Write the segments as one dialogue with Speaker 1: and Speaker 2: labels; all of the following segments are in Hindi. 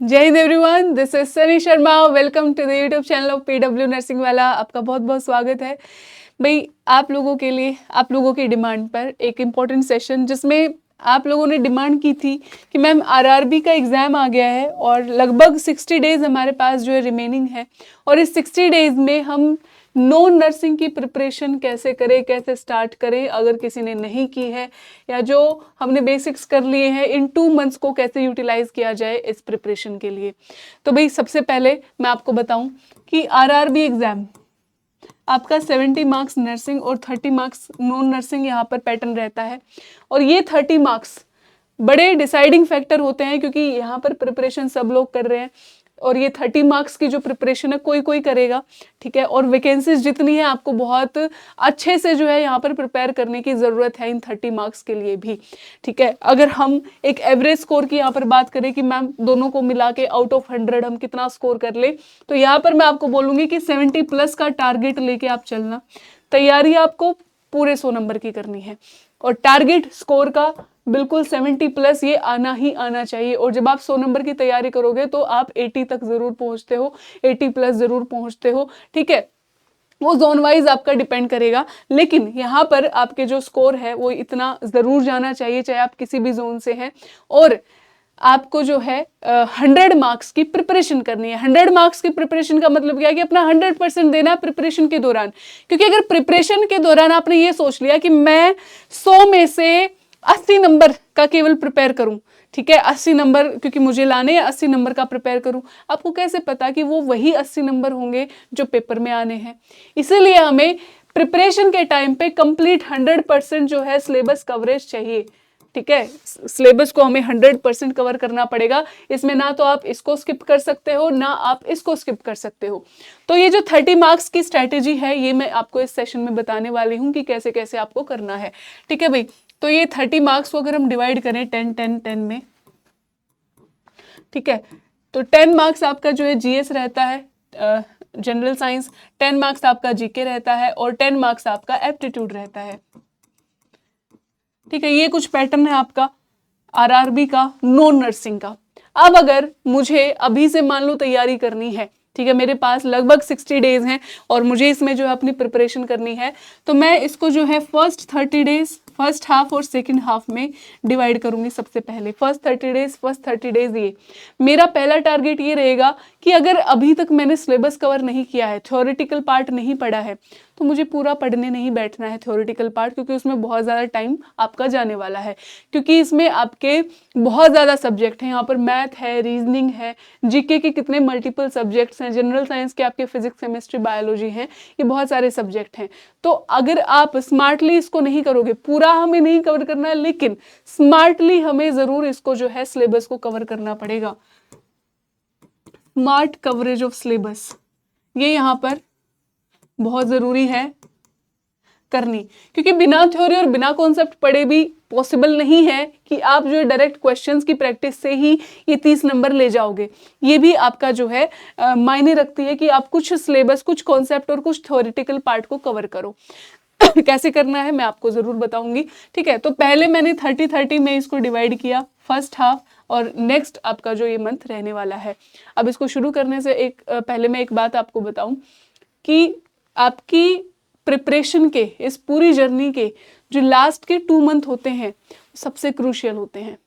Speaker 1: जय Hind everyone, this is Sunny Sharma. Welcome to the YouTube channel of PW nursing वाला। आपका बहुत बहुत स्वागत है भाई। आप लोगों के लिए, आप लोगों की डिमांड पर एक इम्पॉर्टेंट सेशन, जिसमें आप लोगों ने डिमांड की थी कि मैम आरआरबी का एग्ज़ाम आ गया है और लगभग 60 डेज़ हमारे पास जो है रिमेनिंग है, और इस 60 डेज़ में हम नॉन नर्सिंग की प्रिपरेशन कैसे करें, कैसे स्टार्ट करें अगर किसी ने नहीं की है, या जो हमने बेसिक्स कर लिए हैं इन 2 मंथ्स को कैसे यूटिलाइज किया जाए इस प्रिपरेशन के लिए। तो भाई सबसे पहले मैं आपको बताऊं कि आरआरबी एग्ज़ाम आपका 70 मार्क्स नर्सिंग और 30 मार्क्स नॉन नर्सिंग यहाँ पर पैटर्न रहता है। और ये 30 मार्क्स बड़े डिसाइडिंग फैक्टर होते हैं, क्योंकि यहाँ पर प्रिपरेशन सब लोग कर रहे हैं और ये 30 मार्क्स की जो प्रिपरेशन है कोई कोई करेगा, ठीक है। और वैकेंसीज जितनी है आपको बहुत अच्छे से जो है यहाँ पर प्रिपेयर करने की ज़रूरत है इन 30 मार्क्स के लिए भी, ठीक है। अगर हम एक एवरेज स्कोर की यहाँ पर बात करें कि मैम दोनों को मिला के आउट ऑफ 100 हम कितना स्कोर कर ले, तो यहाँ पर मैं आपको बोलूँगी कि 70 प्लस का टारगेट लेके आप चलना। तैयारी आपको पूरे 100 नंबर की करनी है और टारगेट स्कोर का बिल्कुल 70 प्लस ये आना ही आना चाहिए। और जब आप 100 नंबर की तैयारी करोगे तो आप 80 तक जरूर पहुंचते हो, 80 प्लस जरूर पहुंचते हो, ठीक है। वो जोन वाइज आपका डिपेंड करेगा, लेकिन यहाँ पर आपके जो स्कोर है वो इतना जरूर जाना चाहिए, चाहे आप किसी भी जोन से हैं। और आपको जो है 100 मार्क्स की प्रिपरेशन करनी है। 100 मार्क्स की प्रिपरेशन का मतलब क्या है कि अपना 100% देना है प्रिपरेशन के दौरान। क्योंकि अगर प्रिपरेशन के दौरान आपने ये सोच लिया कि मैं 100 में से 80 नंबर का केवल प्रिपेयर करूं, ठीक है, 80 नंबर क्योंकि मुझे लाने हैं, 80 नंबर का प्रिपेयर करूं, आपको कैसे पता कि वो वही 80 नंबर होंगे जो पेपर में आने हैं। इसीलिए हमें प्रिपरेशन के टाइम पे कंप्लीट 100% जो है सिलेबस कवरेज चाहिए, ठीक है। सिलेबस को हमें 100% कवर करना पड़ेगा। इसमें ना तो आप इसको स्किप कर सकते हो, ना आप इसको स्किप कर सकते हो। तो ये जो 30 मार्क्स की स्ट्रैटेजी है ये मैं आपको इस सेशन में बताने वाली हूँ कि कैसे कैसे आपको करना है, ठीक है भाई। तो ये 30 मार्क्स को अगर हम डिवाइड करें 10 में, ठीक है, तो 10 मार्क्स आपका जो है जीएस रहता है, जनरल साइंस, 10 मार्क्स आपका जीके रहता है और 10 मार्क्स आपका एप्टीट्यूड रहता है, ठीक है। ये कुछ पैटर्न है आपका आरआरबी का नॉन नर्सिंग का। अब अगर मुझे अभी से मान लो तैयारी करनी है, ठीक है, मेरे पास लगभग 60 डेज हैं और मुझे इसमें जो है अपनी प्रिपरेशन करनी है, तो मैं इसको जो है फर्स्ट 30 डेज, फर्स्ट हाफ और सेकंड हाफ में डिवाइड करूंगी। सबसे पहले फर्स्ट 30 डेज ये मेरा पहला टारगेट ये रहेगा कि अगर अभी तक मैंने सिलेबस कवर नहीं किया है, थ्योरेटिकल पार्ट नहीं पढ़ा है, तो मुझे पूरा पढ़ने नहीं बैठना है थ्योरेटिकल पार्ट, क्योंकि उसमें बहुत ज़्यादा टाइम आपका जाने वाला है। क्योंकि इसमें आपके बहुत ज़्यादा सब्जेक्ट हैं, यहाँ पर मैथ है, रीजनिंग है, जीके के कितने मल्टीपल सब्जेक्ट्स हैं, जनरल साइंस के आपके फिजिक्स, केमिस्ट्री, बायोलॉजी हैं, ये बहुत सारे सब्जेक्ट हैं। तो अगर आप स्मार्टली इसको नहीं करोगे, पूरा हमें नहीं कवर करना है, लेकिन स्मार्टली हमें ज़रूर इसको जो है सिलेबस को कवर करना पड़ेगा। स्मार्ट कवरेज ऑफ सिलेबस ये यहाँ पर बहुत ज़रूरी है करनी, क्योंकि बिना थ्योरी और बिना कॉन्सेप्ट पढ़े भी पॉसिबल नहीं है कि आप जो है डायरेक्ट क्वेश्चंस की प्रैक्टिस से ही ये 30 नंबर ले जाओगे। ये भी आपका जो है मायने रखती है कि आप कुछ सिलेबस, कुछ कॉन्सेप्ट और कुछ थ्योरेटिकल पार्ट को कवर करो। कैसे करना है मैं आपको ज़रूर बताऊंगी, ठीक है। तो पहले मैंने 30 में इसको डिवाइड किया, फर्स्ट हाफ, और नेक्स्ट आपका जो ये मंथ रहने वाला है। अब इसको शुरू करने से पहले मैं एक बात आपको बताऊं कि आपकी प्रिपरेशन के इस पूरी जर्नी के जो लास्ट के 2 मंथ होते हैं सबसे क्रूशियल होते हैं।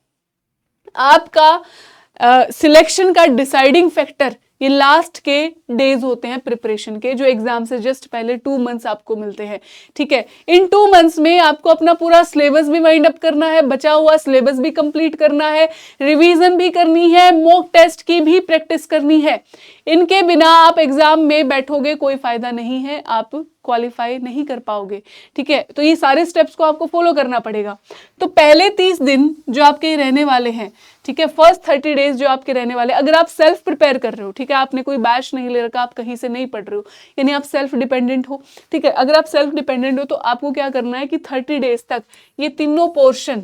Speaker 1: आपका सिलेक्शन का डिसाइडिंग फैक्टर ये लास्ट के डेज होते हैं प्रिपरेशन के, जो एग्जाम से जस्ट पहले 2 मंथ्स आपको मिलते हैं, ठीक है। इन 2 मंथ्स में आपको अपना पूरा सिलेबस भी वाइंड अप करना है, बचा हुआ सिलेबस भी कंप्लीट करना है, रिवीजन भी करनी है, मॉक टेस्ट की भी प्रैक्टिस करनी है। इनके बिना आप एग्जाम में बैठोगे कोई फायदा नहीं है, आप क्वालिफाई नहीं कर पाओगे, ठीक है। तो ये सारे स्टेप्स को आपको फॉलो करना पड़ेगा। तो पहले 30 दिन जो आपके रहने वाले हैं, ठीक है, फर्स्ट 30 डेज जो आपके रहने वाले, अगर आप सेल्फ प्रिपेयर कर रहे हो, ठीक है, आपने कोई बैच नहीं ले रखा, आप कहीं से नहीं पढ़ रहे हो, यानी आप सेल्फ डिपेंडेंट हो, ठीक है। अगर आप सेल्फ डिपेंडेंट हो तो आपको क्या करना है कि 30 डेज तक ये तीनों पोर्शन,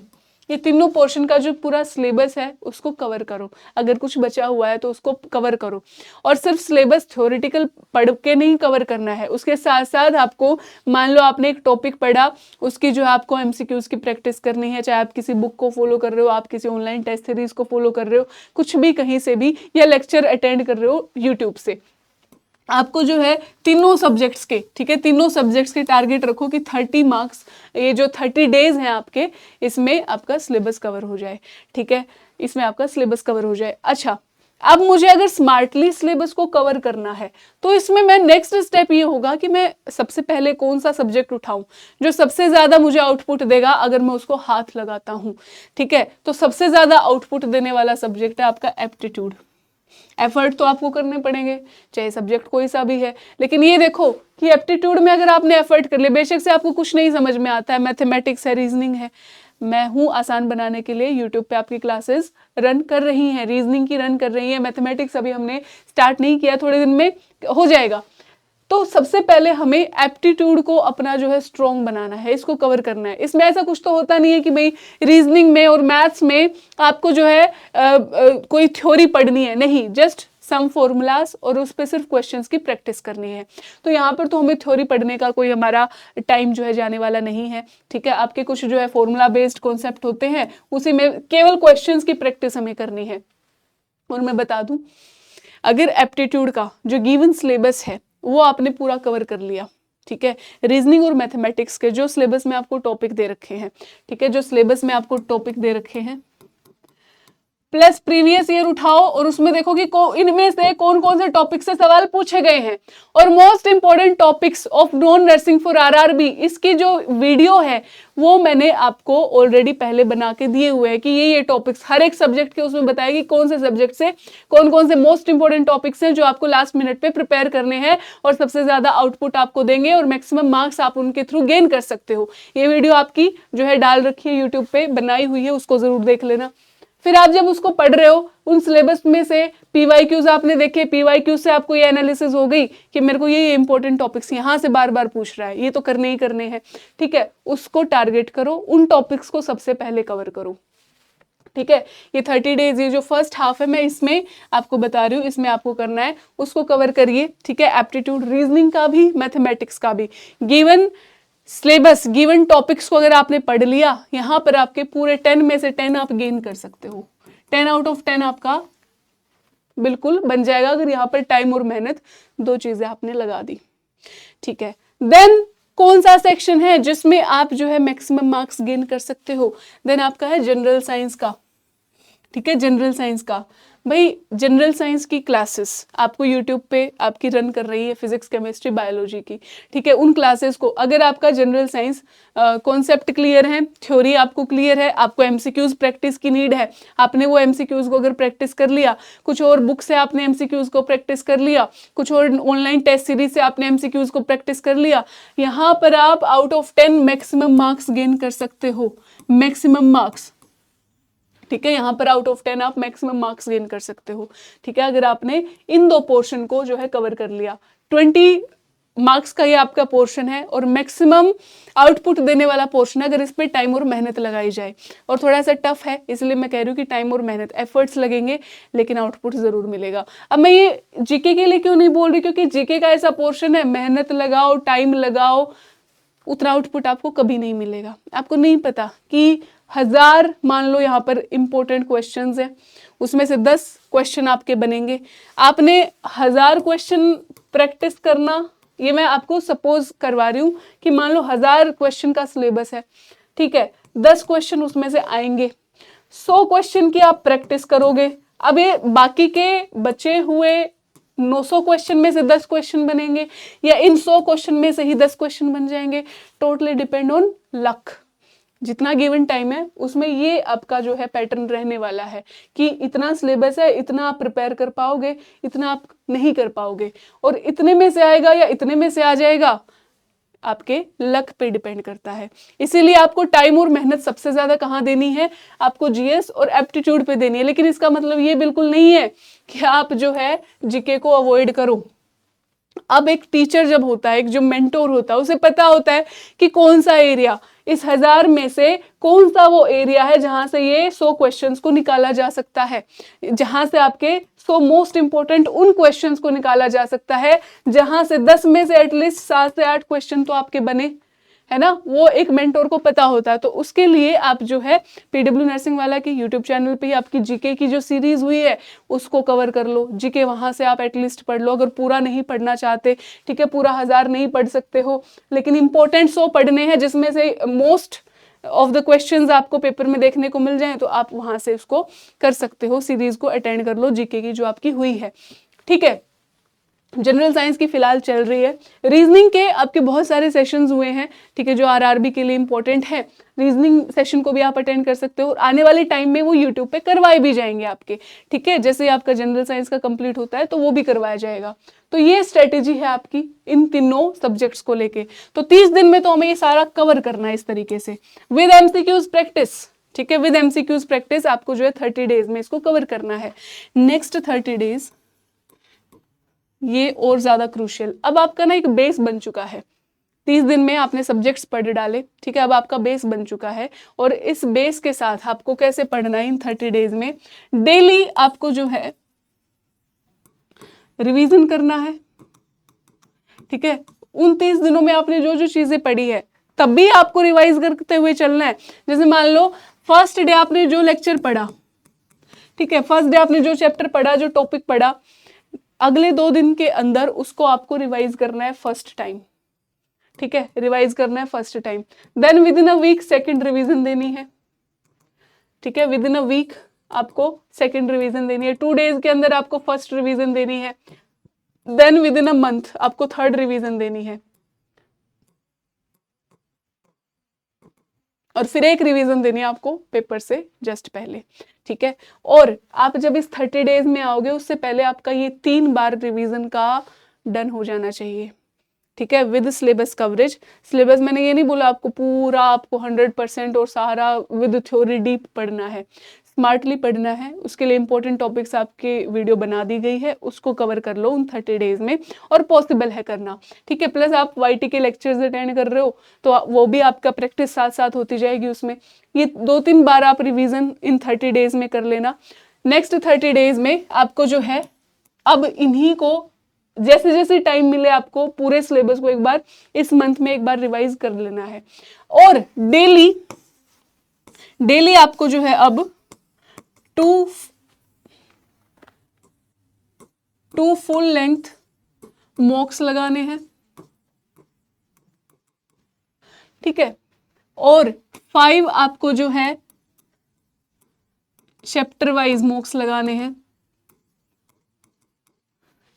Speaker 1: ये तीनों पोर्शन का जो पूरा सिलेबस है उसको कवर करो, अगर कुछ बचा हुआ है तो उसको कवर करो। और सिर्फ सिलेबस थ्योरेटिकल पढ़ के नहीं कवर करना है, उसके साथ साथ आपको, मान लो आपने एक टॉपिक पढ़ा, उसकी जो है आपको एमसीक्यूज की प्रैक्टिस करनी है, चाहे आप किसी बुक को फॉलो कर रहे हो, आप किसी ऑनलाइन टेस्ट सीरीज को फॉलो कर रहे हो, कुछ भी कहीं से भी, या लेक्चर अटेंड कर रहे हो यूट्यूब से, आपको जो है तीनों सब्जेक्ट्स के, ठीक है, तीनों सब्जेक्ट्स के टारगेट रखो कि 30 मार्क्स, ये जो 30 डेज हैं आपके, इसमें आपका सिलेबस कवर हो जाए, ठीक है, इसमें आपका सिलेबस कवर हो जाए। अच्छा, अब मुझे अगर स्मार्टली सिलेबस को कवर करना है तो इसमें मैं नेक्स्ट स्टेप ये होगा कि मैं सबसे पहले कौन सा सब्जेक्ट उठाऊं जो सबसे ज्यादा मुझे आउटपुट देगा अगर मैं उसको हाथ लगाता हूं, ठीक है। तो सबसे ज्यादा आउटपुट देने वाला सब्जेक्ट है आपका एप्टीट्यूड। एफर्ट तो आपको करने पड़ेंगे, चाहे सब्जेक्ट कोई सा भी है, लेकिन ये देखो कि एप्टीट्यूड में अगर आपने एफर्ट कर लिया, बेशक से आपको कुछ नहीं समझ में आता है, मैथमेटिक्स है, रीजनिंग है, मैं हूँ आसान बनाने के लिए यूट्यूब पे आपकी क्लासेस रन कर रही हैं, रीजनिंग की रन कर रही है, मैथमेटिक्स अभी हमने स्टार्ट नहीं किया, थोड़े दिन में हो जाएगा। तो सबसे पहले हमें एप्टीट्यूड को अपना जो है स्ट्रॉन्ग बनाना है, इसको कवर करना है। इसमें ऐसा कुछ तो होता नहीं है कि भाई रीजनिंग में और मैथ्स में आपको जो है कोई थ्योरी पढ़नी है, नहीं, जस्ट सम फॉर्मूलाज और उस पर सिर्फ क्वेश्चंस की प्रैक्टिस करनी है। तो यहाँ पर तो हमें थ्योरी पढ़ने का कोई हमारा टाइम जो है जाने वाला नहीं है, ठीक है। आपके कुछ जो है फॉर्मूला बेस्ड कॉन्सेप्ट होते हैं, उसी में केवल क्वेश्चंस की प्रैक्टिस हमें करनी है। और मैं बता दूं, अगर एप्टीट्यूड का जो गिवन सिलेबस है वो आपने पूरा कवर कर लिया, ठीक है, रीजनिंग और मैथमेटिक्स के जो सिलेबस में आपको टॉपिक दे रखे हैं, ठीक है, जो सिलेबस में आपको टॉपिक दे रखे हैं, प्लस प्रीवियस ईयर उठाओ और उसमें देखो कि इनमें से कौन कौन से टॉपिक से सवाल पूछे गए हैं। और most important topics of non nursing for RRB, इसकी जो वीडियो है वो मैंने आपको ऑलरेडी पहले बना के दिए हुए हैं कि ये टॉपिक्स हर एक सब्जेक्ट के उसमें बताएगी कौन से सब्जेक्ट से कौन से मोस्ट इंपोर्टेंट टॉपिक्स हैं जो आपको लास्ट मिनट पे प्रिपेयर करने हैं और सबसे ज्यादा आउटपुट आपको देंगे और मैक्सिमम मार्क्स आप उनके थ्रू गेन कर सकते हो। ये वीडियो आपकी जो है डाल रखी है यूट्यूब पे, बनाई हुई है, उसको जरूर देख लेना। फिर आप जब उसको पढ़ रहे हो, उन सिलेबस में से पीवाईक्यूज आपने देखे, पीवाईक्यूज से आपको ये एनालिसिस हो गई कि मेरे को ये इंपॉर्टेंट टॉपिक्स यहाँ से बार बार पूछ रहा है, ये तो करने ही करने हैं, ठीक है, उसको टारगेट करो, उन टॉपिक्स को सबसे पहले कवर करो, ठीक है। ये 30 डेज, ये जो फर्स्ट हाफ है मैं इसमें आपको बता रही हूँ, इसमें आपको करना है, उसको कवर करिए, ठीक है। एप्टीट्यूड, रीजनिंग का भी, मैथमेटिक्स का भी, गिवन सिलेबस, गिवन टॉपिक्स को अगर आपने पढ़ लिया, यहाँ पर आपके पूरे 10 में से 10 आप गेन कर सकते हो, 10 आउट ऑफ 10 आपका बिल्कुल बन जाएगा अगर यहाँ पर टाइम और मेहनत दो चीजें आपने लगा दी, ठीक है। देन कौन सा सेक्शन है जिसमें आप जो है मैक्सिमम मार्क्स गेन कर सकते हो? देन आपका है जनरल साइंस का, ठीक है, जनरल साइंस का। भाई जनरल साइंस की क्लासेस आपको यूट्यूब पे आपकी रन कर रही है, फिजिक्स, केमिस्ट्री, बायोलॉजी की, ठीक है। उन क्लासेस को अगर आपका जनरल साइंस कॉन्सेप्ट क्लियर है, थ्योरी आपको क्लियर है, आपको एमसीक्यूज प्रैक्टिस की नीड है, आपने वो एमसीक्यूज को अगर प्रैक्टिस कर लिया, कुछ और बुक से आपने एमसीक्यूज को प्रैक्टिस कर लिया, कुछ और ऑनलाइन टेस्ट सीरीज से आपने एमसीक्यूज को प्रैक्टिस कर लिया, यहाँ पर आप out of 10 maximum marks gain कर सकते हो, मैक्सिमम मार्क्स, ठीक है। यहाँ पर आउट ऑफ 10 आप मैक्सिमम मार्क्स गेन कर सकते हो, ठीक है, अगर आपने इन दो पोर्शन को जो है कवर कर लिया। 20 मार्क्स का ये आपका पोर्शन है और मैक्सिमम आउटपुट देने वाला पोर्शन है अगर इस पे टाइम और मेहनत लगाई जाए। और थोड़ा सा टफ है, इसलिए मैं कह रही हूँ कि टाइम और मेहनत, एफर्ट्स लगेंगे, लेकिन आउटपुट जरूर मिलेगा। अब मैं ये जीके के लिए क्यों नहीं बोल रही, क्योंकि जीके का ऐसा पोर्शन है, मेहनत लगाओ, टाइम लगाओ, उतना आउटपुट आपको कभी नहीं मिलेगा। आपको नहीं पता कि 1000 मान लो यहाँ पर इंपॉर्टेंट क्वेश्चंस हैं, उसमें से 10 क्वेश्चन आपके बनेंगे, आपने 1000 क्वेश्चन प्रैक्टिस करना, ये मैं आपको सपोज करवा रही हूँ कि मान लो 1000 क्वेश्चन का सिलेबस है, ठीक है, 10 क्वेश्चन उसमें से आएंगे, 100 क्वेश्चन की आप प्रैक्टिस करोगे। अब ये बाकी के बचे हुए 900 क्वेश्चन में से 10 क्वेश्चन बनेंगे या इन 100 क्वेश्चन में से ही 10 क्वेश्चन बन जाएंगे, टोटली डिपेंड ऑन लक। जितना गिवन टाइम है उसमें ये आपका जो है पैटर्न रहने वाला है कि इतना सिलेबस है, इतना आप प्रिपेयर कर पाओगे, इतना आप नहीं कर पाओगे, और इतने में से आएगा या इतने में से आ जाएगा आपके लक पे डिपेंड करता है। इसीलिए आपको टाइम और मेहनत सबसे ज्यादा कहाँ देनी है, आपको जीएस और एप्टीट्यूड पे देनी है। लेकिन इसका मतलब ये बिल्कुल नहीं है कि आप जो है जीके को अवॉइड करो। अब एक टीचर जब होता है, एक जो मेंटोर होता है, उसे पता होता है कि कौन सा एरिया इस 1000 में से कौन सा वो एरिया है जहां से ये 100 क्वेश्चंस को निकाला जा सकता है, जहां से आपके 100 मोस्ट इंपोर्टेंट उन क्वेश्चंस को निकाला जा सकता है, जहां से 10 में से एटलीस्ट 7 से 8 क्वेश्चन तो आपके बने, है ना। वो एक मेंटोर को पता होता है। तो उसके लिए आप जो है पीडब्ल्यू नर्सिंग वाला की यूट्यूब चैनल पे ही आपकी जीके की जो सीरीज हुई है उसको कवर कर लो। जीके वहां से आप एटलीस्ट पढ़ लो, अगर पूरा नहीं पढ़ना चाहते, ठीक है, पूरा 1000 नहीं पढ़ सकते हो, लेकिन इंपॉर्टेंट 100 पढ़ने हैं जिसमें से मोस्ट ऑफ द क्वेश्चंस आपको पेपर में देखने को मिल जाए, तो आप वहां से उसको कर सकते हो, सीरीज को अटेंड कर लो जीके की जो आपकी हुई है, ठीक है। जनरल साइंस की फिलहाल चल रही है। रीजनिंग के आपके बहुत सारे सेशंस हुए हैं, ठीक है, जो आरआरबी के लिए इंपॉर्टेंट है। रीजनिंग सेशन को भी आप अटेंड कर सकते हो और आने वाले टाइम में वो यूट्यूब पे करवाए भी जाएंगे आपके, ठीक है। जैसे आपका जनरल साइंस का कंप्लीट होता है तो वो भी करवाया जाएगा। तो ये स्ट्रेटेजी है आपकी इन तीनों सब्जेक्ट्स को लेके। तो 30 दिन में तो हमें ये सारा कवर करना है इस तरीके से, विद एमसीक्यूज प्रैक्टिस, ठीक है। विद एमसीक्यूज प्रैक्टिस आपको जो है 30 डेज में इसको कवर करना है। नेक्स्ट 30 डेज ये और ज्यादा क्रूशियल। अब आपका ना एक बेस बन चुका है, 30 दिन में आपने सब्जेक्ट्स पढ़ डाले, ठीक है। अब आपका बेस बन चुका है और इस बेस के साथ आपको कैसे पढ़ना है इन 30 डेज में, डेली आपको जो है रिवीजन करना है, ठीक है। उन 30 दिनों में आपने जो जो चीजें पढ़ी है तब भी आपको रिवाइज करते हुए चलना है। जैसे मान लो फर्स्ट डे आपने जो लेक्चर पढ़ा, ठीक है, फर्स्ट डे आपने जो चैप्टर पढ़ा, जो टॉपिक पढ़ा, अगले 2 दिन के अंदर उसको आपको रिवाइज करना है फर्स्ट टाइम, ठीक है, रिवाइज करना है first time. Then within a week second revision देनी है, ठीक है। विद इन अ वीक आपको सेकंड रिवीजन देनी है, 2 डेज के अंदर आपको फर्स्ट रिवीजन देनी है। Then within a month आपको थर्ड रिवीजन देनी है और फिर एक रिवीजन देनी है आपको पेपर से जस्ट पहले, ठीक है। और आप जब इस 30 डेज में आओगे उससे पहले आपका ये 3 बार रिवीजन का डन हो जाना चाहिए, ठीक है, विद सिलेबस कवरेज। सिलेबस मैंने ये नहीं बोला आपको पूरा आपको 100% और सारा विद थ्योरी डीप पढ़ना है, स्मार्टली पढ़ना है। उसके लिए इंपॉर्टेंट टॉपिक्स आपके वीडियो बना दी गई है, उसको कवर कर लो उन 30 डेज में, और पॉसिबल है करना, ठीक है। प्लस आप वाईटी के लेक्चर्स अटेंड कर रहे हो तो वो भी आपका प्रैक्टिस साथ साथ होती जाएगी उसमें। ये 2-3 बार आप रिवीजन इन 30 डेज में कर लेना। नेक्स्ट 30 डेज में आपको जो है अब इन्हीं को जैसे जैसे टाइम मिले आपको पूरे सिलेबस को एक बार इस मंथ में एक बार रिवाइज कर लेना है। और डेली डेली आपको जो है अब टू फुल लेंथ मॉक्स लगाने हैं, ठीक है। और 5 आपको जो है चैप्टर वाइज मॉक्स लगाने हैं,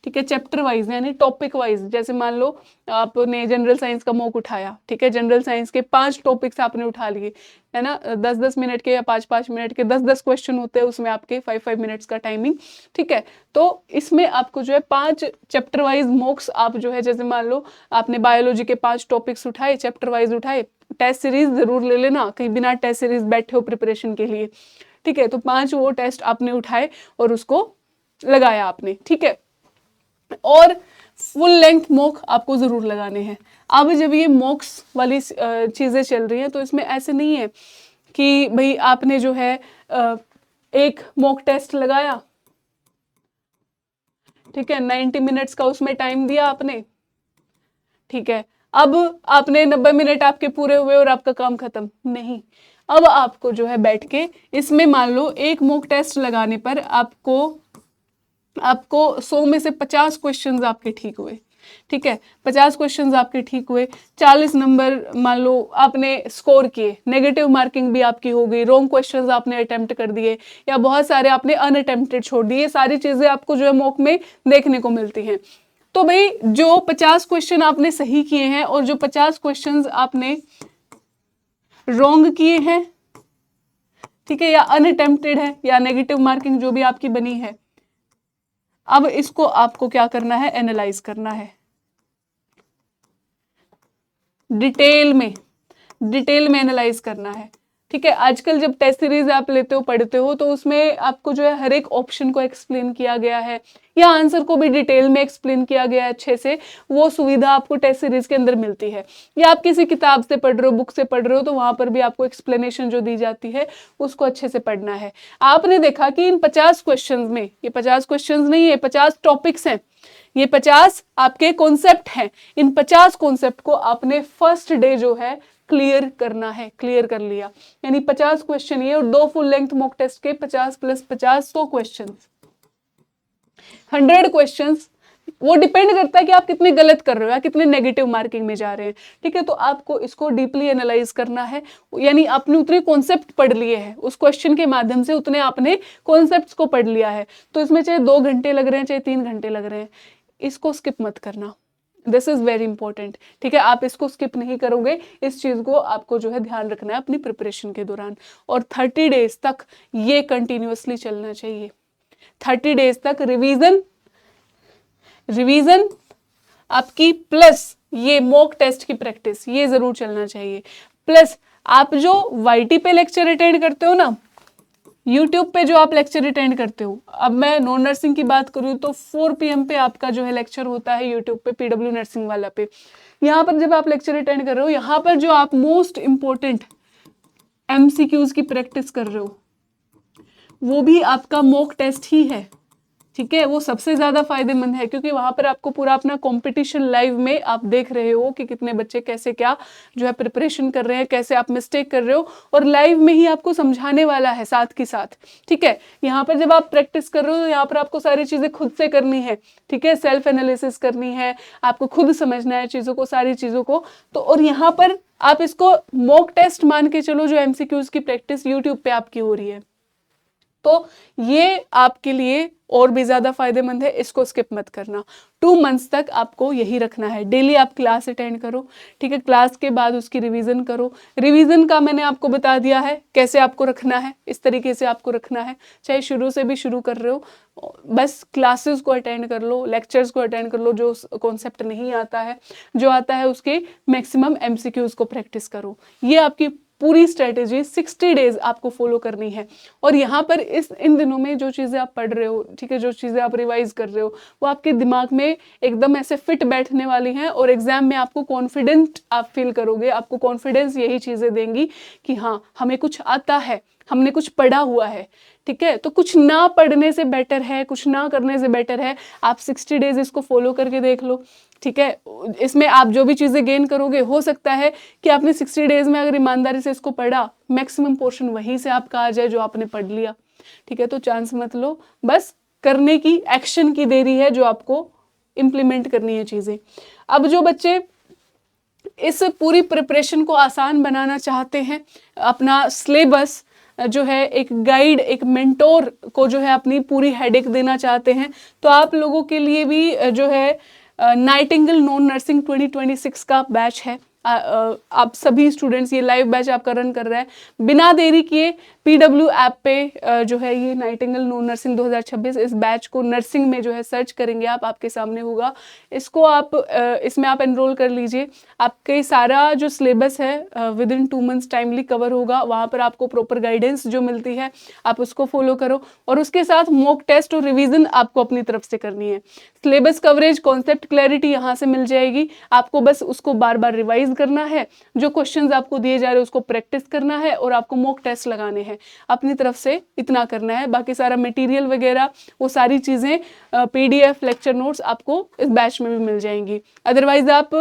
Speaker 1: ठीक है। चैप्टर वाइज यानी टॉपिक वाइज, जैसे मान लो आपने जनरल साइंस का मॉक उठाया, ठीक है, जनरल साइंस के 5 टॉपिक्स आपने उठा लिए, है ना, 10-10 मिनट के या 5-5 मिनट के 10-10 क्वेश्चन होते हैं उसमें आपके 5-5 मिनट्स का टाइमिंग, ठीक है। तो इसमें आपको जो है 5 चैप्टर वाइज मॉक्स आप जो है, जैसे मान लो आपने बायोलॉजी के 5 टॉपिक्स उठाए, चैप्टर वाइज उठाए, टेस्ट सीरीज जरूर ले लेना, कहीं बिना टेस्ट सीरीज बैठे हो प्रिपरेशन के लिए, ठीक है। तो 5 वो टेस्ट आपने उठाए और उसको लगाया आपने, ठीक है। और फुल लेंथ मॉक आपको जरूर लगाने हैं। अब जब ये मॉक्स वाली चीजें चल रही हैं तो इसमें ऐसे नहीं है कि भाई आपने जो है एक मॉक टेस्ट लगाया, ठीक है, 90 मिनट्स का उसमें टाइम दिया आपने, ठीक है, अब आपने 90 मिनट आपके पूरे हुए और आपका काम खत्म नहीं। अब आपको जो है बैठ के इसमें मान लो एक मॉक टेस्ट लगाने पर आपको 100 में से 50 क्वेश्चंस आपके ठीक हुए, ठीक है, 50 क्वेश्चंस आपके ठीक हुए, 40 नंबर मान लो आपने स्कोर किए, नेगेटिव मार्किंग भी आपकी हो गई, रॉन्ग क्वेश्चंस आपने अटेम्प्ट कर दिए या बहुत सारे आपने अनअटेम्प्टेड छोड़ दिए, ये सारी चीजें आपको जो है मॉक में देखने को मिलती हैं। तो भाई जो 50 क्वेश्चन आपने सही किए हैं और जो 50 क्वेश्चन आपने रॉन्ग किए हैं, ठीक है, या अनअटेम्प्टेड है या नेगेटिव मार्किंग जो भी आपकी बनी है, अब इसको आपको क्या करना है, एनालाइज करना है डिटेल में एनालाइज करना है, ठीक है। आजकल जब टेस्ट सीरीज आप लेते हो, पढ़ते हो, तो उसमें आपको जो है हर एक ऑप्शन को एक्सप्लेन किया गया है या आंसर को भी डिटेल में एक्सप्लेन किया गया है अच्छे से। वो सुविधा आपको टेस्ट सीरीज के अंदर मिलती है, या आप किसी किताब से पढ़ रहे हो, बुक से पढ़ रहे हो, तो वहां पर भी आपको एक्सप्लेनेशन जो दी जाती है उसको अच्छे से पढ़ना है। आपने देखा कि इन 50 क्वेश्चन में, ये 50 क्वेश्चन नहीं है, 50 टॉपिक्स हैं, ये 50 आपके कॉन्सेप्ट हैं। इन 50 कॉन्सेप्ट को आपने फर्स्ट डे जो है क्लियर करना है, क्लियर कर लिया, यानी 50 क्वेश्चन ये, और 2 फुल लेंथ मॉक टेस्ट के 50 + 50 100 क्वेश्चन, 100 क्वेश्चंस। वो डिपेंड करता है कि आप कितने गलत कर रहे हो या कितने नेगेटिव मार्किंग में जा रहे हैं, ठीक है। तो आपको इसको डीपली एनालाइज करना है, यानी आपने उतने कॉन्सेप्ट पढ़ लिए हैं, उस क्वेश्चन के माध्यम से उतने आपने कॉन्सेप्ट्स को पढ़ लिया है। तो इसमें चाहे 2 घंटे लग रहे हैं, चाहे 3 घंटे लग रहे हैं, इसको स्किप मत करना। दिस इज वेरी इंपॉर्टेंट, ठीक है। आप इसको स्किप नहीं करोगे, इस चीज को आपको जो है ध्यान रखना है अपनी प्रिपरेशन के दौरान। और 30 डेज तक ये कंटिन्यूअसली चलना चाहिए। 30 डेज तक रिवीजन आपकी प्लस ये मॉक टेस्ट की प्रैक्टिस, ये जरूर चलना चाहिए। प्लस आप जो वाईटी पे लेक्चर अटेंड करते हो ना, यूट्यूब पे जो आप लेक्चर अटेंड करते हो, अब मैं नॉन नर्सिंग की बात करूँ तो 4 PM पे आपका जो है लेक्चर होता है यूट्यूब पे, PW नर्सिंग वाला पे। यहाँ पर जब आप लेक्चर अटेंड कर रहे हो, यहाँ पर जो आप मोस्ट इंपॉर्टेंट MCQs की प्रैक्टिस कर रहे हो, वो भी आपका मॉक टेस्ट ही है, ठीक है। वो सबसे ज्यादा फायदेमंद है, क्योंकि वहां पर आपको पूरा अपना कंपटीशन लाइव में आप देख रहे हो कि कितने बच्चे कैसे क्या जो है प्रिपरेशन कर रहे हैं, कैसे आप मिस्टेक कर रहे हो, और लाइव में ही आपको समझाने वाला है साथ के साथ, ठीक है। यहाँ पर जब आप प्रैक्टिस कर रहे हो, यहाँ पर आपको सारी चीजें खुद से करनी है, ठीक है। सेल्फ एनालिसिस करनी है, आपको खुद समझना है चीजों को, सारी चीजों को। तो और यहाँ पर आप इसको मॉक टेस्ट मान के चलो, जो MCQs की प्रैक्टिस यूट्यूब पे आपकी हो रही है, तो ये आपके लिए और भी ज्यादा फायदेमंद है। इसको स्किप मत करना। 2 मंथ्स तक आपको यही रखना है। डेली आप क्लास अटेंड करो, ठीक है। क्लास के बाद उसकी रिवीजन करो। रिवीजन का मैंने आपको बता दिया है कैसे आपको रखना है, इस तरीके से आपको रखना है। चाहे शुरू से भी शुरू कर रहे हो, बस क्लासेस को अटेंड कर लो, लेक्चर्स को अटेंड कर लो। जो कॉन्सेप्ट नहीं आता है, जो आता है उसके मैक्सिमम MCQs को प्रैक्टिस करो। ये आपकी पूरी स्ट्रेटेजी 60 डेज आपको फॉलो करनी है। और यहाँ पर इन दिनों में जो चीज़ें आप पढ़ रहे हो, ठीक है, जो चीज़ें आप रिवाइज कर रहे हो, वो आपके दिमाग में एकदम ऐसे फिट बैठने वाली हैं, और एग्जाम में आपको कॉन्फिडेंट आप फील करोगे। आपको कॉन्फिडेंस यही चीज़ें देंगी कि हाँ, हमें कुछ आता है, हमने कुछ पढ़ा हुआ है, ठीक है। तो कुछ ना पढ़ने से बेटर है, कुछ ना करने से बेटर है आप 60 डेज इसको फॉलो करके देख लो, ठीक है। इसमें आप जो भी चीज़ें गेन करोगे, हो सकता है कि आपने 60 डेज में अगर ईमानदारी से इसको पढ़ा, मैक्सिमम पोर्शन वहीं से आपका आ जाए जो आपने पढ़ लिया, ठीक है। तो चांस मत लो, बस करने की, एक्शन की देरी है, जो आपको इम्प्लीमेंट करनी है चीज़ें। अब जो बच्चे इस पूरी प्रिपरेशन को आसान बनाना चाहते हैं, अपना सिलेबस जो है, एक गाइड, एक मेंटोर को जो है अपनी पूरी हेडेक देना चाहते हैं, तो आप लोगों के लिए भी जो है नाइटिंगेल नॉन नर्सिंग 2026 का बैच है। आप सभी स्टूडेंट्स, ये लाइव बैच आपका रन कर रहा है। बिना देरी किए PW ऐप पे जो है ये नाइटिंगेल नॉन नर्सिंग 2026, इस बैच को नर्सिंग में जो है सर्च करेंगे आप, आपके सामने होगा। इसको आप इसमें आप एनरोल कर लीजिए। आपके सारा जो सिलेबस है विदिन 2 मंथ्स टाइमली कवर होगा। वहाँ पर आपको प्रॉपर गाइडेंस जो मिलती है, आप उसको फॉलो करो, और उसके साथ मॉक टेस्ट और रिवीजन आपको अपनी तरफ से करनी है। सिलेबस कवरेज, कॉन्सेप्ट क्लैरिटी यहाँ से मिल जाएगी। आपको बस उसको बार बार रिवाइज करना है, जो क्वेश्चंस आपको दिए जा रहे हैं उसको प्रैक्टिस करना है, और आपको मॉक टेस्ट लगाने हैं। अपनी तरफ से इतना करना है। बाकी सारा मटेरियल वगैरह, वो सारी चीज़ें, PDF, लेक्चर नोट्स आपको इस बैच में भी मिल जाएंगी। अदरवाइज आप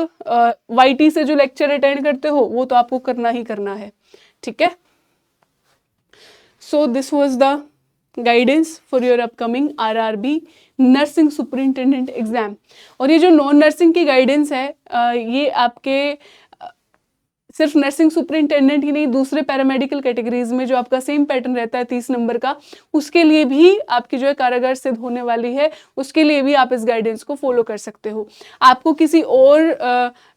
Speaker 1: YT से जो लेक्चर अटेंड करते हो, वो तो आपको करना ही करना है, ठीक है। So this was the guidance for your upcoming RRB nursing superintendent exam. और ये जो नॉन नर्सिंग की गाइडेंस है, ये आपके सिर्फ नर्सिंग सुपरिंटेंडेंट ही नहीं, दूसरे पैरामेडिकल कैटेगरीज में जो आपका सेम पैटर्न रहता है 30 नंबर का, उसके लिए भी आपकी जो है कारागार सिद्ध होने वाली है। उसके लिए भी आप इस गाइडेंस को फॉलो कर सकते हो। आपको किसी और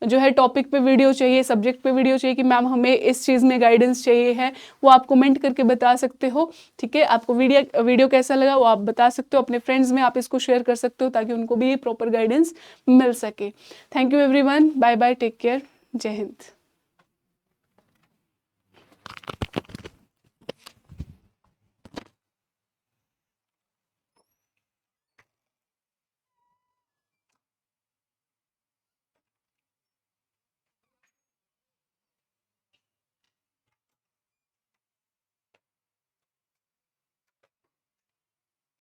Speaker 1: जो है टॉपिक पे वीडियो चाहिए, सब्जेक्ट पे वीडियो चाहिए कि मैम हमें इस चीज़ में गाइडेंस चाहिए है, वो आप कमेंट करके बता सकते हो, ठीक है। आपको वीडियो कैसा लगा वो आप बता सकते हो। अपने फ्रेंड्स में आप इसको शेयर कर सकते हो, ताकि उनको भी प्रॉपर गाइडेंस मिल सके। Thank you everyone, bye bye, take care, Jai Hind.